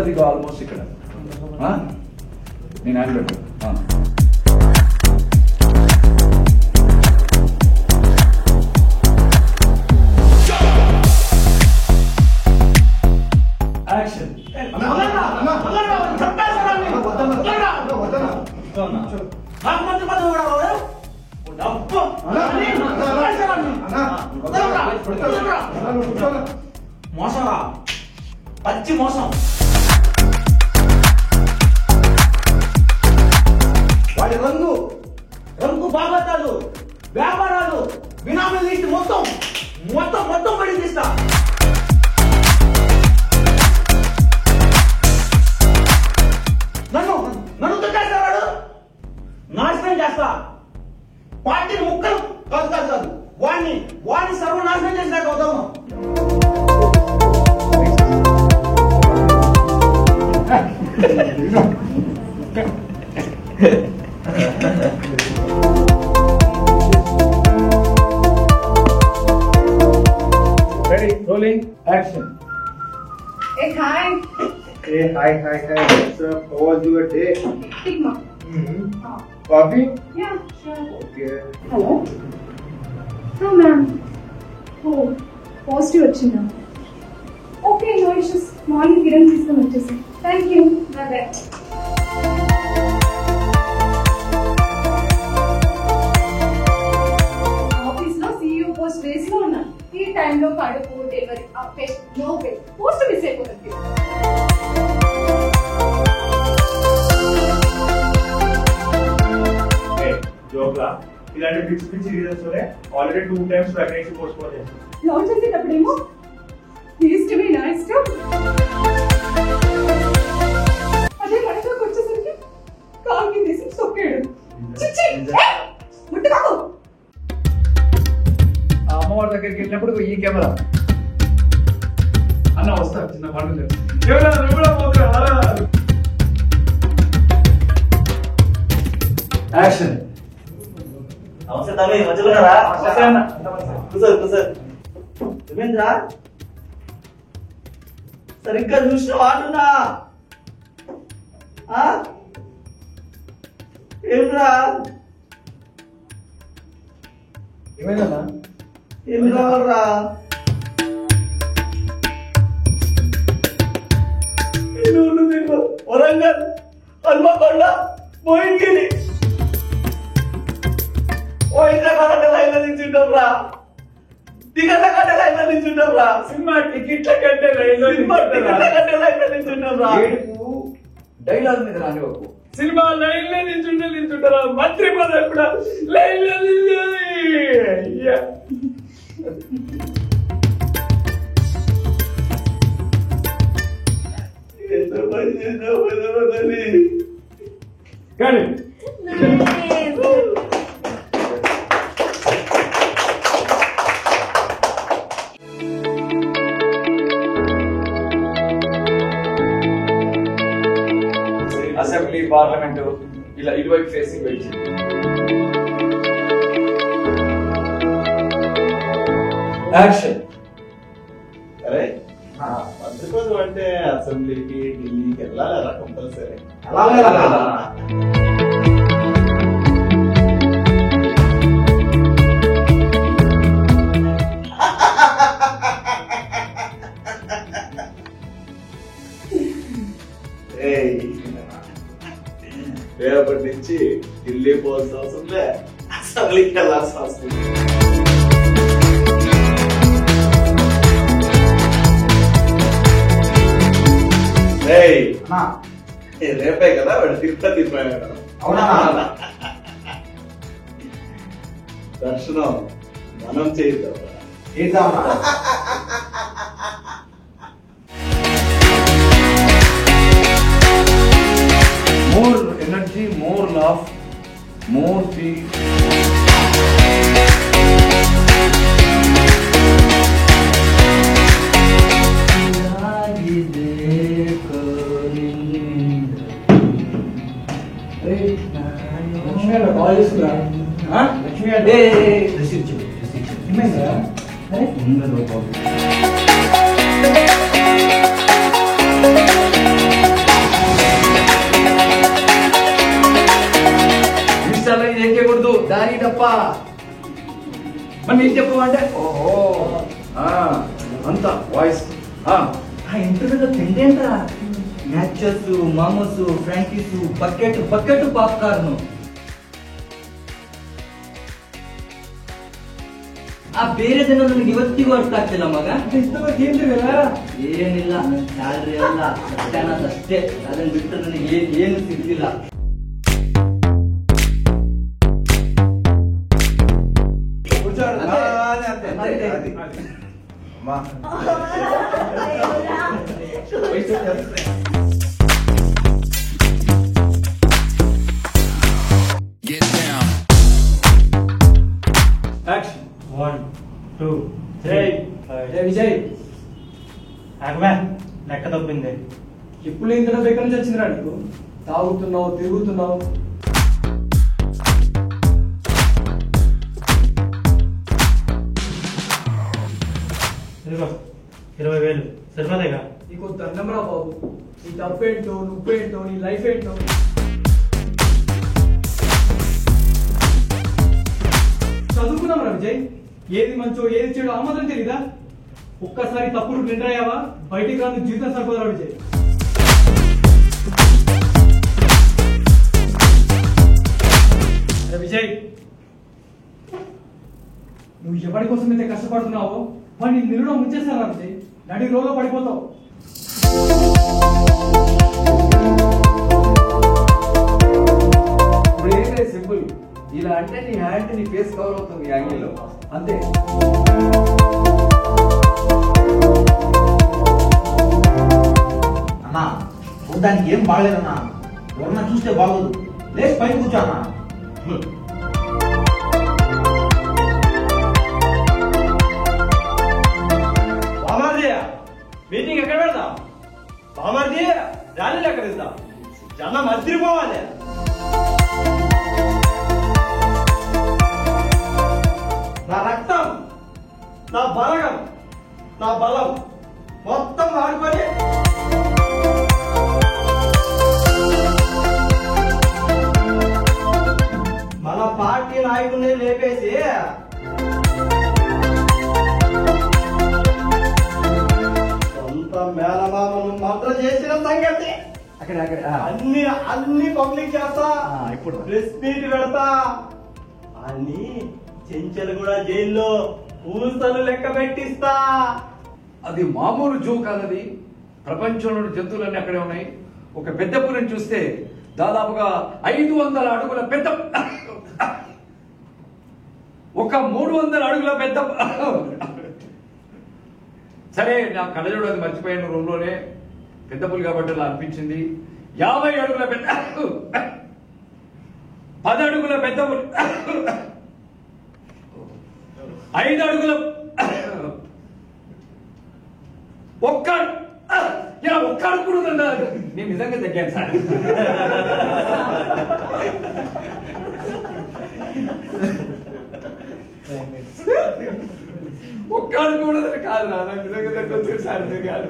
దగ్గర దిగు ఆల్మోస్ట్ ఇక్కడ నేను హ్యాండ్ పెట్టు యాక్షన్ మోసరా పచ్చి మోసం వాడి రంగు బాగోతాలు వ్యాపారాలు బినామీ లిస్ట్ మొత్తం పడి తీస్తా నన్ను దుక్కేస్తాడు నాశనం చేస్తా పార్టీని ముక్కలు కాదు వాడిని సర్వనాశనం చేసినాక అవుతాము Ready, rolling, action. Hey, hi. Hey, hi. What's up? How was your day? Sigma. Coffee? Yeah, sure. Okay. Hello? No, ma'am. Oh, positive వచ్చిందా? Okay, no issues. Morning Kiran తీసుకొని వచ్చేసి. Thank you. Bye. ఆఫీస్లో CEO పోస్ట్ వేసి ఉన్నా. ఈ టైంలో కడుపు delivery no way post miss అయిపోతుంది. ఇలాంటి పిచ్చి reasons already 2 times pregnancy postpone చేశాను. లాంచ్ చేసేటప్పుడేమో ఇష్టమే నా ఇష్టం, అదే మనలోకి వచ్చేసరికి కాల్కి తీసి సొక్కాడు. ముట్టుకోకు. అమ్మవారి దగ్గరికి వెళ్ళినప్పుడు ఈ కెమెరా అన్న వస్తారు చిన్న పండుగ యాక్షన్. నమస్తే తమ్మి మధ్యలో కదా కూర్చోరు ఏమేంద్రా సరిగ్గా చూసిన వాడునా ఏమిరా ఏమైందన్నా? ఏమి కావాలరా వరంగల్ హన్మకొండ మోయిన్గిరి లైన్లో నిల్చుంటాంరా టికెట్ల కంటే లైన్లో నిల్చుంటాంరా సినిమా టికెట్ల కంటే లైన్లో నిల్చుంటాంరా డైలాగ్ మీద రానివ్వకు. సినిమా లైన్లో నిల్చుంటారా మంత్రి పదవి కూడా లైన్లో ఎంత పని చేసావు కానీ అసెంబ్లీ పార్లమెంట్ ఇలా ఇటువైపు ఫేసింగ్ వెయిట్ యాక్షన్. అరే మంత్రి పదవి అంటే అసెంబ్లీకి ఢిల్లీకి వెళ్ళాలి కంపల్సరీ. రేపటి నుంచి ఢిల్లీ పోవాల్సిన అవసరం లే, అసెంబ్లీకి వెళ్ళాల్సిన అవసరం లేదు. రేపే కదా వాడు తిరుపతి పోయాడు. దర్శనం మనం చేద్దాం. more energy, more love, more feel. Lakshmi దాని తప్ప మరి నీకు చెప్పమంటే ఓహో అంత వాయిస్ ఇంటర్వ్యూలో తిండేంట్రా matches మామోస్ frankies bucket bucket popcorn ಆ ಬೇರೆ ದಿನ ನನಗೆ ಇವತ್ತಿಗೂ ಅರ್ಥ ಆಗ್ತಿಲ್ಲ ಮಗ ಏನಿಲ್ಲ ಸ್ಯಾಲ್ರಿ ಎಲ್ಲ ಅಷ್ಟೇ ಅದನ್ನ ಬಿಟ್ಟರೆ ನನಗೆ ಏನು ಸಿಗ್ತಿಲ್ಲ One, two, three. విజయ్ ఆగమా లెక్క తప్పింది. ఇప్పుడు ఇంత దగ్గర నుంచి వచ్చిందిరా నీకు తాగుతున్నావు తిరుగుతున్నావు ఇదిగో 20,000 సరిపోతాయిగా. నీకు దండం రా బాబు నీ తప్పేంటో నువ్వేంటో నీ లైఫ్ ఏంటో చదువుకున్నాం రా విజయ్ ఏది మంచో ఏది చెడు ఆ మాత్రం తెలీదా ఒక్కసారి తప్పుడు నిండ్ర అయ్యావా బయటికి రాని జీవితం సరిపోదా విజయ్ విజయ్ నువ్వు ఎవరి కోసం అయితే కష్టపడుతున్నావో వాడిని నిరుడు ముంచేస్తారా విజయ్ నడి రోలో పడిపోతావు ఇప్పుడు ఏంటంటే సింపుల్ ఇలా అంటే నీ హ్యాండ్ నీ ఫేస్ కవర్ అవుతుంది యాంగిల్లో అంతే అన్నా చూడడానికి ఏం బాగలేదన్నా ఎవరన్నా చూస్తే బాగోదు లేచి పైన కూర్చోన్నా మీటింగ్ ఎక్కడ పెడతాం బామర్ది ర్యాలీలు ఎక్కడ ఇస్తాం జనం అదిరిపోవాలి నా రక్తం నా బలగం నా బలం మొత్తం వాడుకొని మన పార్టీ నాయకుడిని లేపేసి మేనమామను మర్డర్ చేసిన సంగతి అన్ని పబ్లిక్ చేస్తా ఇప్పుడు ప్రెస్ మీట్ పెడతా అన్ని చెంచలు కూడా జైల్లో పూసలు లెక్క పెట్టిస్తా అది మామూలు జూ కాదది ప్రపంచంలోని జంతువులన్నీ అక్కడే ఉన్నాయి ఒక పెద్ద పులిని చూస్తే దాదాపుగా 500 అడుగుల పెద్ద ఒక 300 అడుగుల పెద్ద సరే నా కళ్ళజోడు అది మర్చిపోయాను రూమ్ లోనే పెద్ద పులి కాబట్టి అలా అనిపించింది 50 అడుగుల పెద్ద 10 అడుగుల పెద్ద పులి 5 అడుగుల ఒక్క అడుగు కూడా నేను నిజంగా తగ్గాను సార్ ఒక్క అడుగు కూడా కాదు నా నిజంగా తగ్గొచ్చు సార్ కాదు